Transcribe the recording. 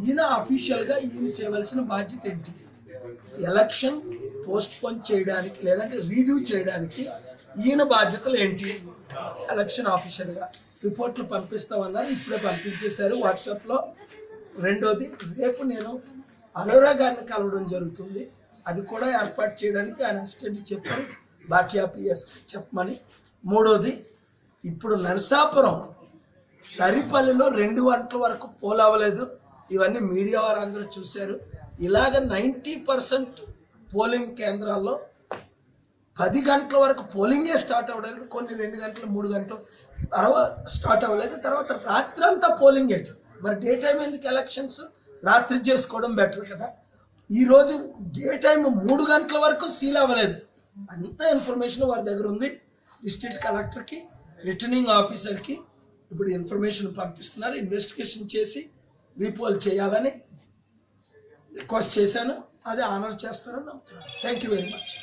ఈయన అఫీషియల్గా ఈయన చేయవలసిన బాధ్యత ఏంటి? ఎలక్షన్ పోస్ట్ పోన్ చేయడానికి లేదంటే రీడ్యూ చేయడానికి ఈయన బాధ్యతలు ఏంటి? ఎలక్షన్ ఆఫీషియల్గా రిపోర్ట్లు పంపిస్తామన్నారు, ఇప్పుడే పంపించేశారు వాట్సాప్లో. రెండోది, రేపు నేను అరోరా గారిని కలవడం జరుగుతుంది, అది కూడా ఏర్పాటు చేయడానికి ఆయన అసిస్టెంట్ చెప్పారు బాటియా పిఎస్కి చెప్పమని. మూడోది, ఇప్పుడు నరసాపురం సరిపల్లిలో 2 గంటల వరకు పోల్ అవ్వలేదు, ఇవన్నీ మీడియా వారు అందరూ చూశారు. ఇలాగ 90% పోలింగ్ కేంద్రాల్లో 10 గంటల వరకు పోలింగే స్టార్ట్ అవ్వడానికి, కొన్ని 2 గంటలు 3 గంటలు తర్వాత స్టార్ట్ అవ్వలేదు. తర్వాత రాత్రి అంతా పోలింగ్ ఏంటి? మరి డే టైం ఎందుకు ఎలక్షన్స్? రాత్రి చేసుకోవడం బెటర్ కదా. ఈరోజు డే టైం 3 గంటల వరకు సీల్ అవ్వలేదు. అంత ఇన్ఫర్మేషన్ వారి దగ్గర ఉంది. డిస్ట్రిక్ట్ కలెక్టర్కి, రిటర్నింగ్ ఆఫీసర్కి ఇప్పుడు ఇన్ఫర్మేషన్ పంపిస్తున్నారు. ఇన్వెస్టిగేషన్ చేసి రీపోల్ చేయాలని రిక్వెస్ట్ చేశాను, అది ఆనర్ చేస్తారని నమ్ముతున్నాను. Thank you very much.